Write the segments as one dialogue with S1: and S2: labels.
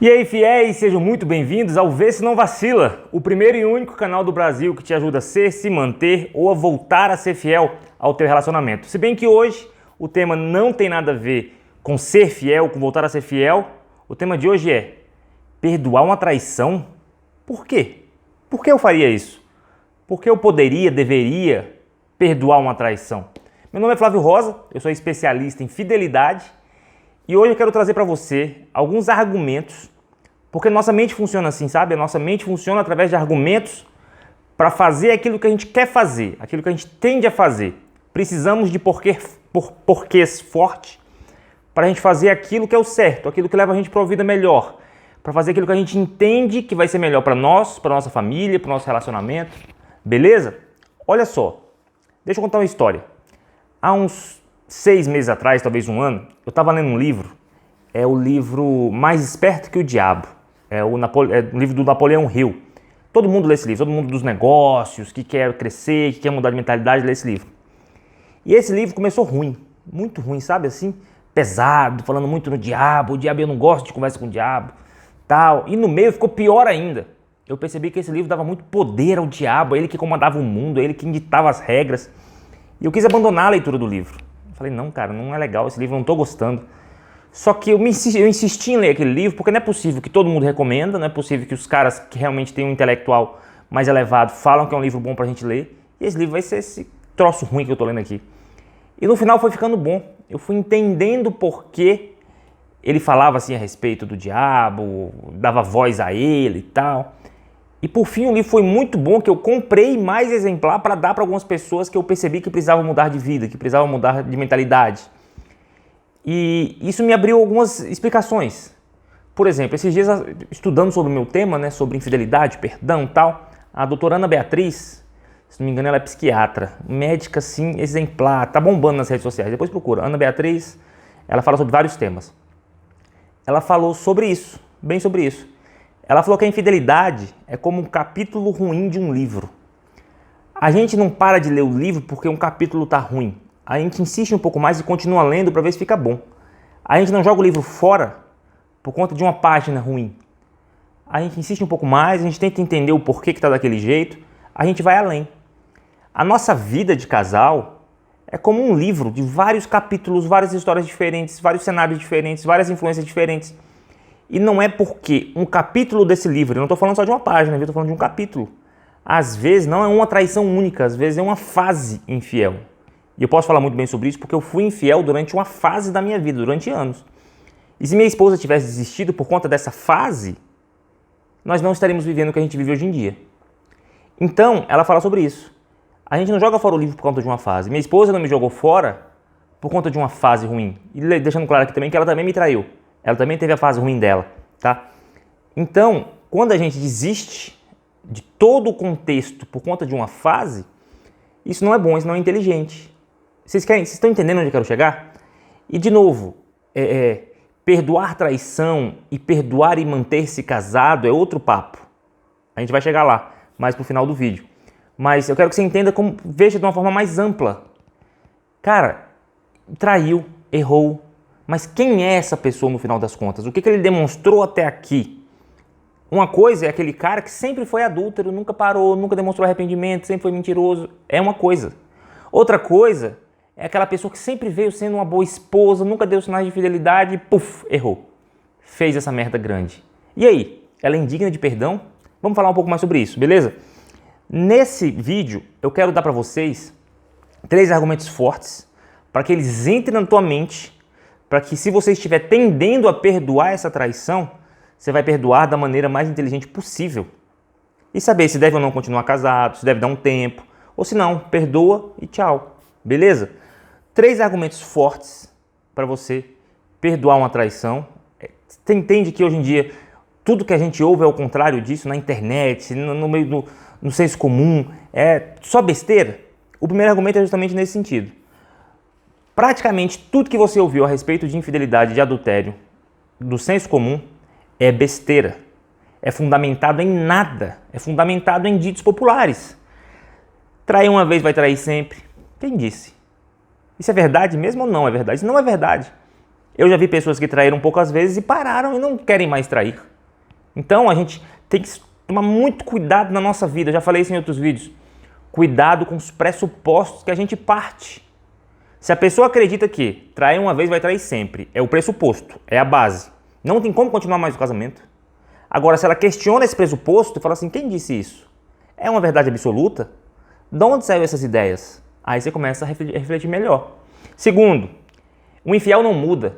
S1: E aí, fiéis, sejam muito bem-vindos ao Vê Se Não Vacila, o primeiro e único canal do Brasil que te ajuda a ser, se manter ou a voltar a ser fiel ao teu relacionamento. Se bem que hoje o tema não tem nada a ver com ser fiel, com voltar a ser fiel, o tema de hoje é perdoar uma traição? Por quê? Por que eu faria isso? Por que eu poderia, deveria perdoar uma traição? Meu nome é Flávio Rosa, eu sou especialista em fidelidade e hoje eu quero trazer para você alguns argumentos, porque nossa mente funciona assim, sabe? A nossa mente funciona através de argumentos para fazer aquilo que a gente quer fazer, aquilo que a gente tende a fazer. Precisamos de porquês fortes para a gente fazer aquilo que é o certo, aquilo que leva a gente para uma vida melhor, para fazer aquilo que a gente entende que vai ser melhor para nós, para nossa família, para o nosso relacionamento. Beleza? Olha só, deixa eu contar uma história. Há uns 6 meses atrás, talvez um ano, eu estava lendo um livro, é o livro Mais Esperto que o Diabo, é o livro do Napoleão Hill. Todo mundo lê esse livro, todo mundo dos negócios, que quer crescer, que quer mudar de mentalidade, lê esse livro. E esse livro começou ruim, muito ruim, sabe assim? Pesado, falando muito no diabo, o diabo eu não gosto de conversa com o diabo, tal. E no meio ficou pior ainda. Eu percebi que esse livro dava muito poder ao diabo, ele que comandava o mundo, ele que ditava as regras. E eu quis abandonar a leitura do livro. Falei, não, cara, não é legal esse livro, eu não estou gostando. Só que eu insisti em ler aquele livro, porque não é possível que todo mundo recomenda, não é possível que os caras que realmente têm um intelectual mais elevado falam que é um livro bom pra gente ler, e esse livro vai ser esse troço ruim que eu tô lendo aqui. E no final foi ficando bom, eu fui entendendo por que ele falava assim a respeito do diabo, dava voz a ele e tal. E por fim o livro foi muito bom, que eu comprei mais exemplar para dar para algumas pessoas que eu percebi que precisavam mudar de vida, que precisavam mudar de mentalidade. E isso me abriu algumas explicações. Por exemplo, esses dias estudando sobre o meu tema, né, sobre infidelidade, perdão e tal, a doutora Ana Beatriz, se não me engano ela é psiquiatra, médica assim, exemplar, tá bombando nas redes sociais, depois procura. Ana Beatriz, ela fala sobre vários temas. Ela falou sobre isso, bem sobre isso. Ela falou que a infidelidade é como um capítulo ruim de um livro. A gente não para de ler o livro porque um capítulo tá ruim. A gente insiste um pouco mais e continua lendo para ver se fica bom. A gente não joga o livro fora por conta de uma página ruim. A gente insiste um pouco mais, a gente tenta entender o porquê que está daquele jeito, a gente vai além. A nossa vida de casal é como um livro de vários capítulos, várias histórias diferentes, vários cenários diferentes, várias influências diferentes. E não é porque um capítulo desse livro, eu não estou falando só de uma página, eu estou falando de um capítulo. Às vezes não é uma traição única, às vezes é uma fase infiel. E eu posso falar muito bem sobre isso porque eu fui infiel durante uma fase da minha vida, durante anos. E se minha esposa tivesse desistido por conta dessa fase, nós não estaríamos vivendo o que a gente vive hoje em dia. Então, ela fala sobre isso. A gente não joga fora o livro por conta de uma fase. Minha esposa não me jogou fora por conta de uma fase ruim. E deixando claro aqui também que ela também me traiu. Ela também teve a fase ruim dela, tá? Então, quando a gente desiste de todo o contexto por conta de uma fase, isso não é bom, isso não é inteligente. Vocês estão entendendo onde eu quero chegar? E de novo, perdoar traição e perdoar e manter-se casado é outro papo. A gente vai chegar lá, mais pro final do vídeo. Mas eu quero que você entenda, veja de uma forma mais ampla. Cara, traiu, errou, mas quem é essa pessoa no final das contas? O que ele demonstrou até aqui? Uma coisa é aquele cara que sempre foi adúltero, nunca parou, nunca demonstrou arrependimento, sempre foi mentiroso. É uma coisa. Outra coisa é aquela pessoa que sempre veio sendo uma boa esposa, nunca deu sinais de fidelidade e puf, errou. Fez essa merda grande. E aí? Ela é indigna de perdão? Vamos falar um pouco mais sobre isso, beleza? Nesse vídeo eu quero dar para vocês 3 argumentos fortes para que eles entrem na tua mente, para que se você estiver tendendo a perdoar essa traição, você vai perdoar da maneira mais inteligente possível. E saber se deve ou não continuar casado, se deve dar um tempo, ou se não, perdoa e tchau. Beleza? 3 argumentos fortes para você perdoar uma traição. Você entende que hoje em dia tudo que a gente ouve é o contrário disso, na internet, no meio no senso comum, é só besteira? O primeiro argumento é justamente nesse sentido. Praticamente tudo que você ouviu a respeito de infidelidade, de adultério, do senso comum, é besteira. É fundamentado em nada. É fundamentado em ditos populares. Trair uma vez vai trair sempre. Quem disse? Isso é verdade mesmo ou não é verdade? Isso não é verdade. Eu já vi pessoas que traíram poucas vezes e pararam e não querem mais trair. Então a gente tem que tomar muito cuidado na nossa vida. Eu já falei isso em outros vídeos. Cuidado com os pressupostos que a gente parte. Se a pessoa acredita que trair uma vez vai trair sempre, é o pressuposto, é a base. Não tem como continuar mais o casamento. Agora, se ela questiona esse pressuposto e fala assim, quem disse isso? É uma verdade absoluta? De onde saíram essas ideias? Aí você começa a refletir melhor. Segundo, o infiel não muda.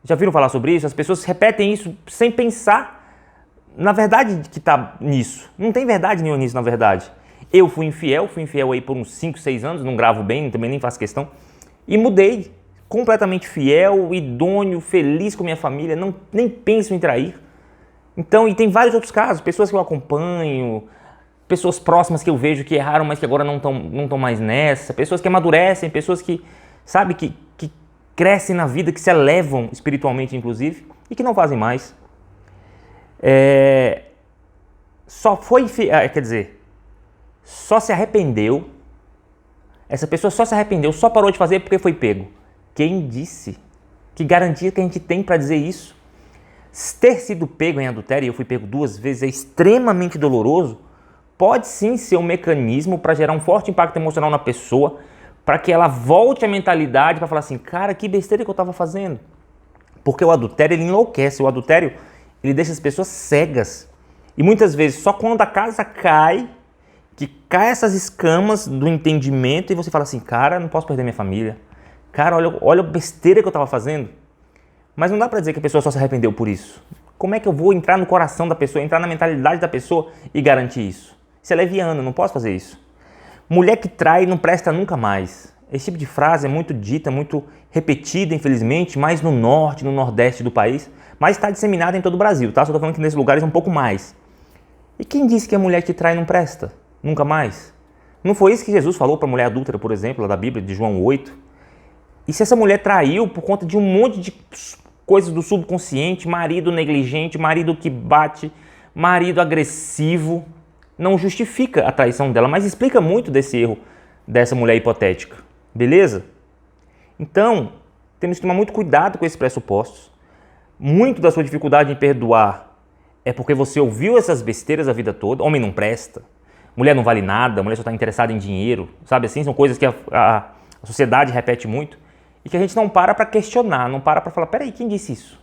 S1: Já viram falar sobre isso? As pessoas repetem isso sem pensar na verdade que está nisso. Não tem verdade nenhuma nisso, na verdade. Eu fui infiel aí por uns 5, 6 anos, não gravo bem, também nem faço questão. E mudei, completamente fiel, idôneo, feliz com minha família, nem penso em trair. Então, e tem vários outros casos, pessoas que eu acompanho, pessoas próximas que eu vejo que erraram, mas que agora não estão mais nessa, pessoas que amadurecem, pessoas que, sabe, que crescem na vida, que se elevam espiritualmente, inclusive, e que não fazem mais. Só se arrependeu, essa pessoa só se arrependeu, só parou de fazer porque foi pego. Quem disse? Que garantia que a gente tem para dizer isso? Ter sido pego em adultério, e eu fui pego 2 vezes, é extremamente doloroso, pode sim ser um mecanismo para gerar um forte impacto emocional na pessoa, para que ela volte à mentalidade para falar assim, cara, que besteira que eu estava fazendo. Porque o adultério, ele enlouquece, o adultério, ele deixa as pessoas cegas. E muitas vezes, só quando a casa cai, que cai essas escamas do entendimento e você fala assim, cara, não posso perder minha família. Cara, olha a besteira que eu estava fazendo. Mas não dá pra dizer que a pessoa só se arrependeu por isso. Como é que eu vou entrar no coração da pessoa, entrar na mentalidade da pessoa e garantir isso? Isso é leviano, não posso fazer isso. Mulher que trai não presta nunca mais. Esse tipo de frase é muito dita, muito repetida, infelizmente, mais no norte, no nordeste do país, mas está disseminada em todo o Brasil, tá? Só tô falando que nesses lugares um pouco mais. E quem disse que a mulher que trai não presta? Nunca mais? Não foi isso que Jesus falou para a mulher adúltera, por exemplo, lá da Bíblia, de João 8? E se essa mulher traiu por conta de um monte de coisas do subconsciente, marido negligente, marido que bate, marido agressivo, não justifica a traição dela, mas explica muito desse erro dessa mulher hipotética, beleza? Então, temos que tomar muito cuidado com esses pressupostos. Muito da sua dificuldade em perdoar é porque você ouviu essas besteiras a vida toda. Homem não presta, mulher não vale nada, mulher só está interessada em dinheiro, sabe assim? São coisas que a sociedade repete muito e que a gente não para questionar, não para falar, peraí, quem disse isso?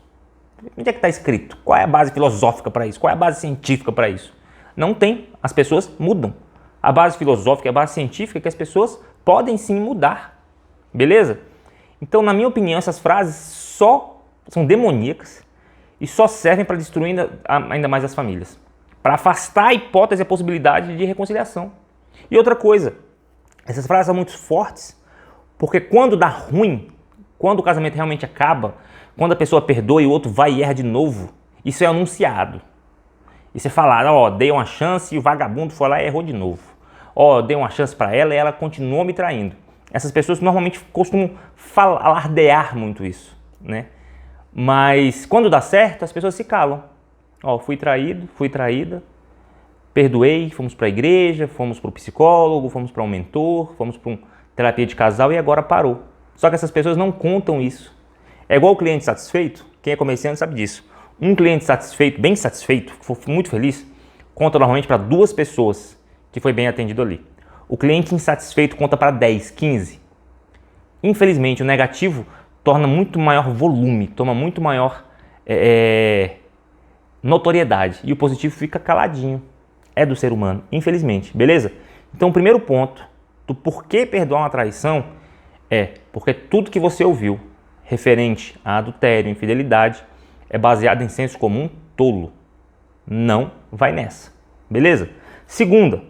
S1: Onde é que está escrito? Qual é a base filosófica para isso? Qual é a base científica para isso? Não tem. As pessoas mudam. A base filosófica e a base científica é que as pessoas podem sim mudar. Beleza? Então, na minha opinião, essas frases só são demoníacas e só servem para destruir ainda mais as famílias. Para afastar a hipótese e a possibilidade de reconciliação. E outra coisa, essas frases são muito fortes porque quando dá ruim, quando o casamento realmente acaba, quando a pessoa perdoa e o outro vai e erra de novo, isso é anunciado. Isso é falado, dei uma chance e o vagabundo foi lá e errou de novo. Dei uma chance para ela e ela continuou me traindo. Essas pessoas normalmente costumam alardear muito isso, né? Mas quando dá certo, as pessoas se calam. Fui traído, fui traída, perdoei, fomos para a igreja, fomos para o psicólogo, fomos para um mentor, fomos para uma terapia de casal e agora parou. Só que essas pessoas não contam isso. É igual o cliente satisfeito, quem é comerciante sabe disso. Um cliente satisfeito, bem satisfeito, que for muito feliz, conta normalmente para 2 pessoas que foi bem atendido ali. O cliente insatisfeito conta para 10, 15. Infelizmente, o negativo torna muito maior volume, toma muito maior notoriedade. E o positivo fica caladinho. É do ser humano, infelizmente. Beleza? Então, o primeiro ponto do porquê perdoar uma traição é porque tudo que você ouviu referente a adultério, infidelidade, é baseado em senso comum tolo. Não vai nessa. Beleza? Segunda.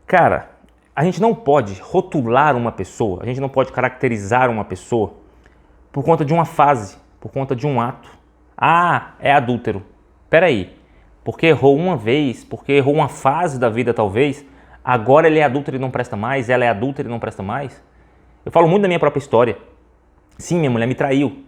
S1: Cara, a gente não pode rotular uma pessoa, a gente não pode caracterizar uma pessoa por conta de uma fase, por conta de um ato. É adúltero. Peraí, porque errou uma vez, porque errou uma fase da vida talvez, agora ele é adúltero e não presta mais, ela é adúltera e não presta mais? Eu falo muito da minha própria história. Sim, minha mulher me traiu.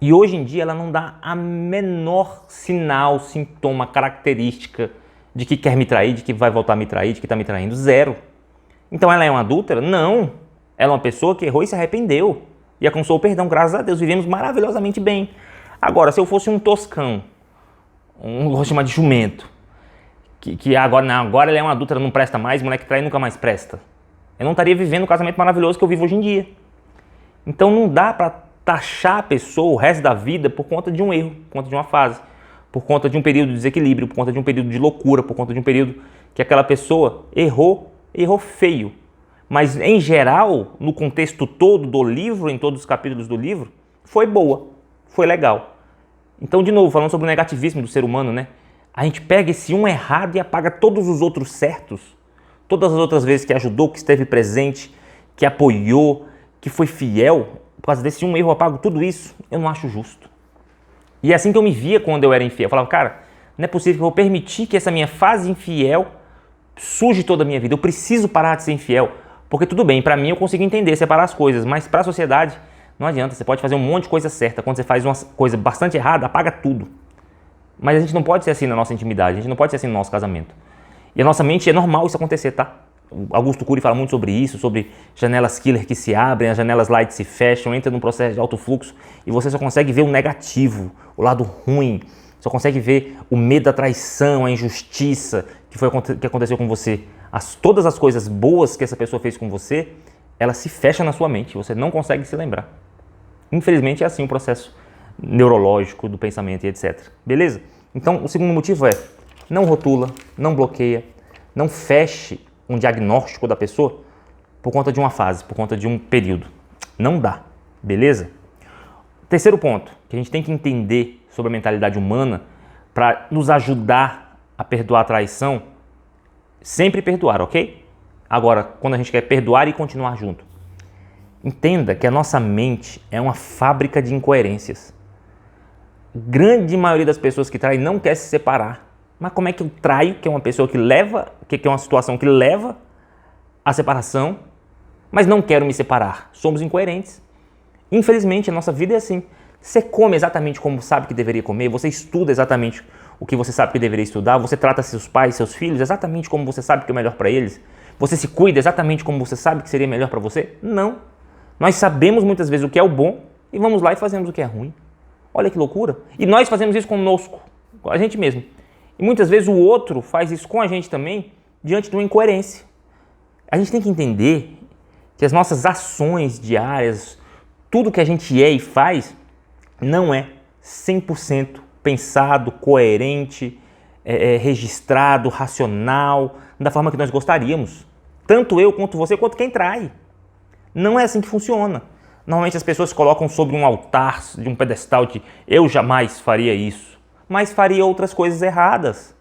S1: E hoje em dia ela não dá a menor sinal, sintoma, característica de que quer me trair, de que vai voltar a me trair, de que está me traindo. Zero. Então ela é uma adúltera? Não. Ela é uma pessoa que errou e se arrependeu. E alcançou o perdão, graças a Deus. Vivemos maravilhosamente bem. Agora, se eu fosse um toscão, Vou chamar de jumento. Que agora, não, agora ele é uma adulta, ela não presta mais, moleque trai nunca mais presta. Eu não estaria vivendo o casamento maravilhoso que eu vivo hoje em dia. Então não dá pra taxar a pessoa o resto da vida por conta de um erro, por conta de uma fase, por conta de um período de desequilíbrio, por conta de um período de loucura, por conta de um período que aquela pessoa errou feio. Mas em geral, no contexto todo do livro, em todos os capítulos do livro, foi boa, foi legal. Então, de novo, falando sobre o negativismo do ser humano, né? A gente pega esse um errado e apaga todos os outros certos. Todas as outras vezes que ajudou, que esteve presente, que apoiou, que foi fiel. Por causa desse um erro eu apago tudo isso. Eu não acho justo. E é assim que eu me via quando eu era infiel. Eu falava, cara, não é possível que eu vou permitir que essa minha fase infiel suje toda a minha vida. Eu preciso parar de ser infiel. Porque tudo bem, pra mim eu consigo entender, separar as coisas. Mas pra sociedade, não adianta. Você pode fazer um monte de coisa certa. Quando você faz uma coisa bastante errada, apaga tudo. Mas a gente não pode ser assim na nossa intimidade, a gente não pode ser assim no nosso casamento. E a nossa mente, é normal isso acontecer, tá? O Augusto Cury fala muito sobre isso, sobre janelas killer que se abrem, as janelas light se fecham, entra num processo de alto fluxo e você só consegue ver o negativo, o lado ruim, só consegue ver o medo da traição, a injustiça que aconteceu com você. Todas as coisas boas que essa pessoa fez com você, ela se fecha na sua mente, você não consegue se lembrar. Infelizmente é assim o processo neurológico do pensamento e etc. Beleza? Então, o segundo motivo é não rotula, não bloqueia, não feche um diagnóstico da pessoa por conta de uma fase, por conta de um período. Não dá. Beleza? Terceiro ponto que a gente tem que entender sobre a mentalidade humana para nos ajudar a perdoar a traição, sempre perdoar, ok? Agora, quando a gente quer perdoar e continuar junto, entenda que a nossa mente é uma fábrica de incoerências. Grande maioria das pessoas que traem não quer se separar. Mas como é que eu traio, que é uma pessoa que leva, que é uma situação que leva à separação, mas não quero me separar? Somos incoerentes. Infelizmente, a nossa vida é assim. Você come exatamente como sabe que deveria comer, você estuda exatamente o que você sabe que deveria estudar, você trata seus pais, seus filhos exatamente como você sabe que é melhor para eles, você se cuida exatamente como você sabe que seria melhor para você? Não. Nós sabemos muitas vezes o que é o bom e vamos lá e fazemos o que é ruim. Olha que loucura. E nós fazemos isso conosco, com a gente mesmo. E muitas vezes o outro faz isso com a gente também, diante de uma incoerência. A gente tem que entender que as nossas ações diárias, tudo que a gente é e faz, não é 100% pensado, coerente, registrado, racional, da forma que nós gostaríamos. Tanto eu, quanto você, quanto quem trai. Não é assim que funciona. Normalmente as pessoas colocam sobre um altar, de um pedestal de eu jamais faria isso, mas faria outras coisas erradas.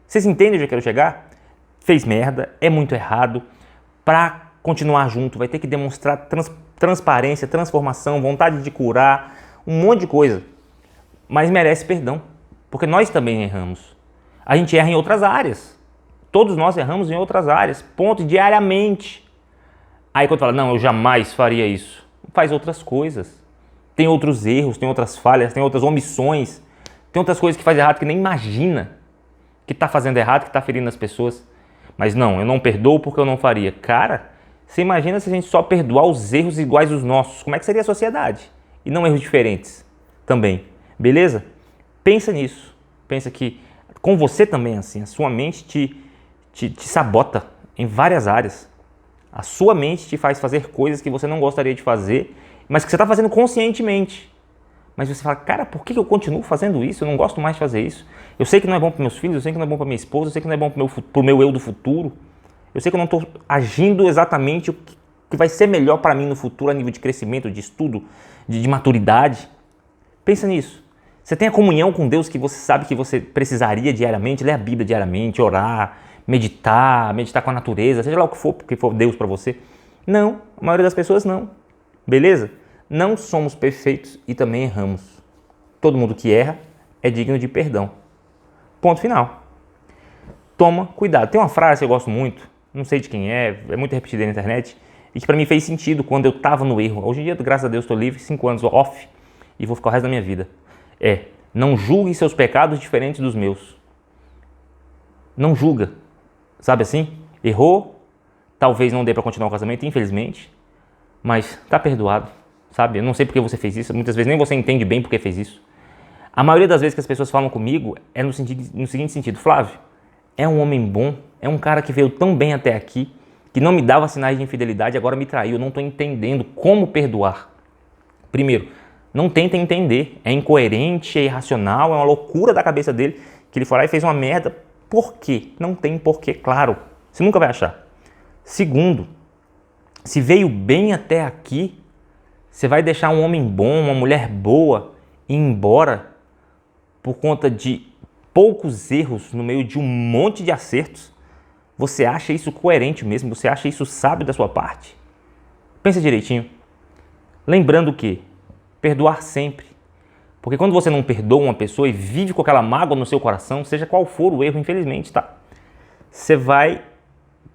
S1: Vocês entendem onde eu quero chegar? Fez merda, é muito errado. Para continuar junto, vai ter que demonstrar transparência, transformação, vontade de curar, um monte de coisa. Mas merece perdão, porque nós também erramos. A gente erra em outras áreas. Todos nós erramos em outras áreas, ponto, diariamente. Aí quando fala, não, eu jamais faria isso, faz outras coisas. Tem outros erros, tem outras falhas, tem outras omissões, tem outras coisas que faz errado que nem imagina que está fazendo errado, que está ferindo as pessoas. Mas não, eu não perdoo porque eu não faria. Cara, você imagina se a gente só perdoar os erros iguais aos nossos, como é que seria a sociedade? E não erros diferentes também, beleza? Pensa nisso, pensa que com você também é assim, a sua mente te sabota em várias áreas. A sua mente te faz fazer coisas que você não gostaria de fazer, mas que você está fazendo conscientemente. Mas você fala, cara, por que eu continuo fazendo isso? Eu não gosto mais de fazer isso. Eu sei que não é bom para meus filhos, eu sei que não é bom para minha esposa, eu sei que não é bom para o meu eu do futuro. Eu sei que eu não estou agindo exatamente o que vai ser melhor para mim no futuro a nível de crescimento, de estudo, de maturidade. Pensa nisso. Você tem a comunhão com Deus que você sabe que você precisaria diariamente, ler a Bíblia diariamente, orar, meditar com a natureza, seja lá o que for, porque for Deus para você. Não, a maioria das pessoas não. Beleza? Não somos perfeitos e também erramos. Todo mundo que erra é digno de perdão. Ponto final. Toma cuidado. Tem uma frase que eu gosto muito, não sei de quem é muito repetida na internet, e que para mim fez sentido quando eu estava no erro. Hoje em dia, graças a Deus, estou livre, 5 anos off, e vou ficar o resto da minha vida. Não julgue seus pecados diferentes dos meus. Não julga. Sabe assim? Errou, talvez não dê para continuar o casamento, infelizmente, mas tá perdoado, sabe? Eu não sei porque você fez isso, muitas vezes nem você entende bem porque fez isso. A maioria das vezes que as pessoas falam comigo é no seguinte sentido: Flávio, é um homem bom, é um cara que veio tão bem até aqui, que não me dava sinais de infidelidade, agora me traiu, eu não estou entendendo como perdoar. Primeiro, não tenta entender, é incoerente, é irracional, é uma loucura da cabeça dele, que ele foi lá e fez uma merda. Por quê? Não tem porquê, claro, você nunca vai achar. Segundo, se veio bem até aqui, você vai deixar um homem bom, uma mulher boa ir embora por conta de poucos erros no meio de um monte de acertos? Você acha isso coerente mesmo? Você acha isso sábio da sua parte? Pensa direitinho. Lembrando que perdoar sempre. Porque quando você não perdoa uma pessoa e vive com aquela mágoa no seu coração, seja qual for o erro, infelizmente, tá? Você vai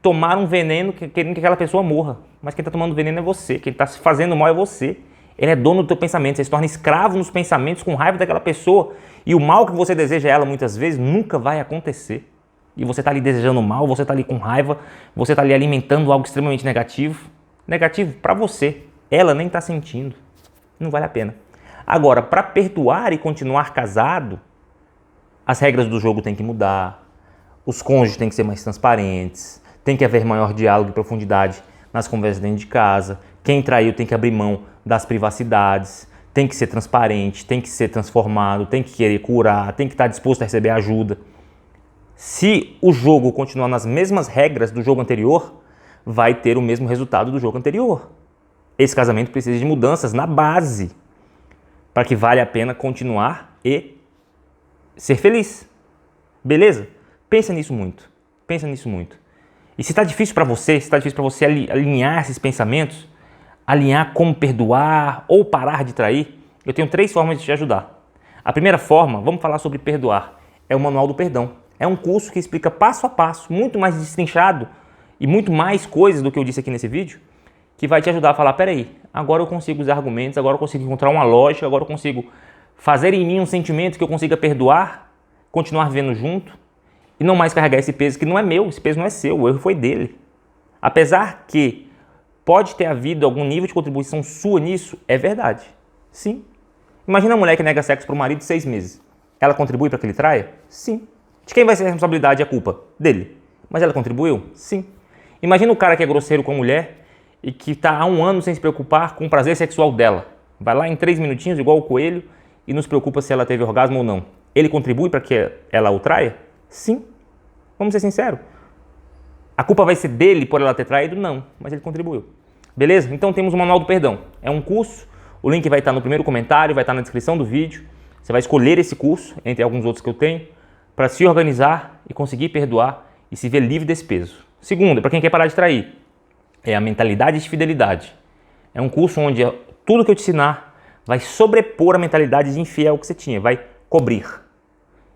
S1: tomar um veneno querendo que aquela pessoa morra. Mas quem está tomando veneno é você. Quem está se fazendo mal é você. Ele é dono do teu pensamento. Você se torna escravo nos pensamentos com raiva daquela pessoa. E o mal que você deseja a ela muitas vezes nunca vai acontecer. E você está ali desejando mal, você está ali com raiva, você está ali alimentando algo extremamente negativo. Negativo para você. Ela nem está sentindo. Não vale a pena. Agora, para perdoar e continuar casado, as regras do jogo têm que mudar. Os cônjuges têm que ser mais transparentes. Tem que haver maior diálogo e profundidade nas conversas dentro de casa. Quem traiu tem que abrir mão das privacidades. Tem que ser transparente, tem que ser transformado, tem que querer curar, tem que estar disposto a receber ajuda. Se o jogo continuar nas mesmas regras do jogo anterior, vai ter o mesmo resultado do jogo anterior. Esse casamento precisa de mudanças na base para que vale a pena continuar e ser feliz. Beleza? Pensa nisso muito. Pensa nisso muito. E se está difícil para você, alinhar esses pensamentos, alinhar como perdoar ou parar de trair, eu tenho 3 formas de te ajudar. A primeira forma, vamos falar sobre perdoar, é o Manual do Perdão. É um curso que explica passo a passo, muito mais destrinchado e muito mais coisas do que eu disse aqui nesse vídeo, que vai te ajudar a falar, peraí, agora eu consigo usar argumentos, agora eu consigo encontrar uma lógica, agora eu consigo fazer em mim um sentimento que eu consiga perdoar, continuar vivendo junto e não mais carregar esse peso que não é meu, esse peso não é seu, o erro foi dele. Apesar que pode ter havido algum nível de contribuição sua nisso, é verdade. Sim. Imagina a mulher que nega sexo para o marido 6 meses. Ela contribui para que ele traia? Sim. De quem vai ser a responsabilidade e a culpa? Dele. Mas ela contribuiu? Sim. Imagina o cara que é grosseiro com a mulher e que está há 1 ano sem se preocupar com o prazer sexual dela. Vai lá em 3 minutinhos, igual o coelho, e não se preocupa se ela teve orgasmo ou não. Ele contribui para que ela o traia? Sim. Vamos ser sinceros. A culpa vai ser dele por ela ter traído? Não, mas ele contribuiu. Beleza? Então temos o Manual do Perdão. É um curso, o link vai estar no primeiro comentário, vai estar na descrição do vídeo. Você vai escolher esse curso, entre alguns outros que eu tenho, para se organizar e conseguir perdoar e se ver livre desse peso. Segundo, para quem quer parar de trair, é a Mentalidade de Fidelidade. É um curso onde tudo que eu te ensinar vai sobrepor a mentalidade de infiel que você tinha, vai cobrir.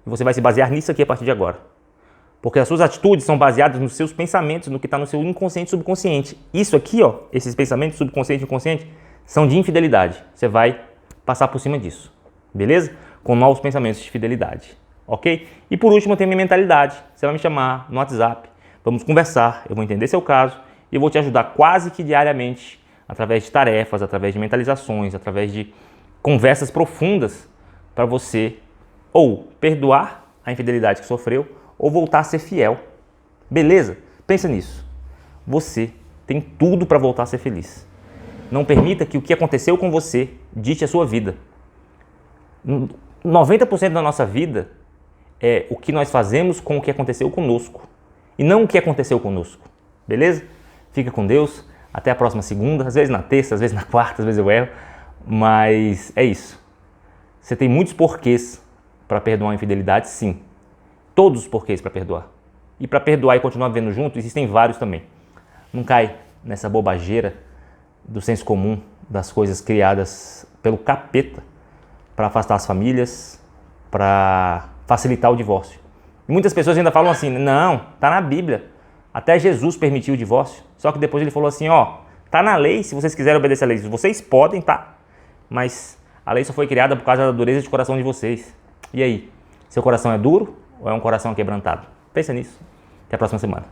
S1: E você vai se basear nisso aqui a partir de agora. Porque as suas atitudes são baseadas nos seus pensamentos, no que está no seu inconsciente e subconsciente. Isso aqui, ó, esses pensamentos subconsciente e inconsciente, são de infidelidade. Você vai passar por cima disso, beleza? Com novos pensamentos de fidelidade, ok? E por último, eu tenho minha mentalidade. Você vai me chamar no WhatsApp, vamos conversar, eu vou entender seu caso e eu vou te ajudar quase que diariamente, através de tarefas, através de mentalizações, através de conversas profundas para você ou perdoar a infidelidade que sofreu ou voltar a ser fiel. Beleza? Pensa nisso. Você tem tudo para voltar a ser feliz. Não permita que o que aconteceu com você dite a sua vida. 90% da nossa vida é o que nós fazemos com o que aconteceu conosco e não o que aconteceu conosco. Beleza? Fica com Deus. Até a próxima segunda, às vezes na terça, às vezes na quarta, às vezes eu erro, mas é isso. Você tem muitos porquês para perdoar a infidelidade, sim. Todos os porquês para perdoar. E para perdoar e continuar vivendo junto, existem vários também. Não cai nessa bobageira do senso comum, das coisas criadas pelo capeta para afastar as famílias, para facilitar o divórcio. E muitas pessoas ainda falam assim, não, tá na Bíblia. Até Jesus permitiu o divórcio. Só que depois ele falou assim, ó, tá na lei, se vocês quiserem obedecer a lei, vocês podem, tá? Mas a lei só foi criada por causa da dureza de coração de vocês. E aí, seu coração é duro ou é um coração quebrantado? Pensa nisso. Até a próxima semana.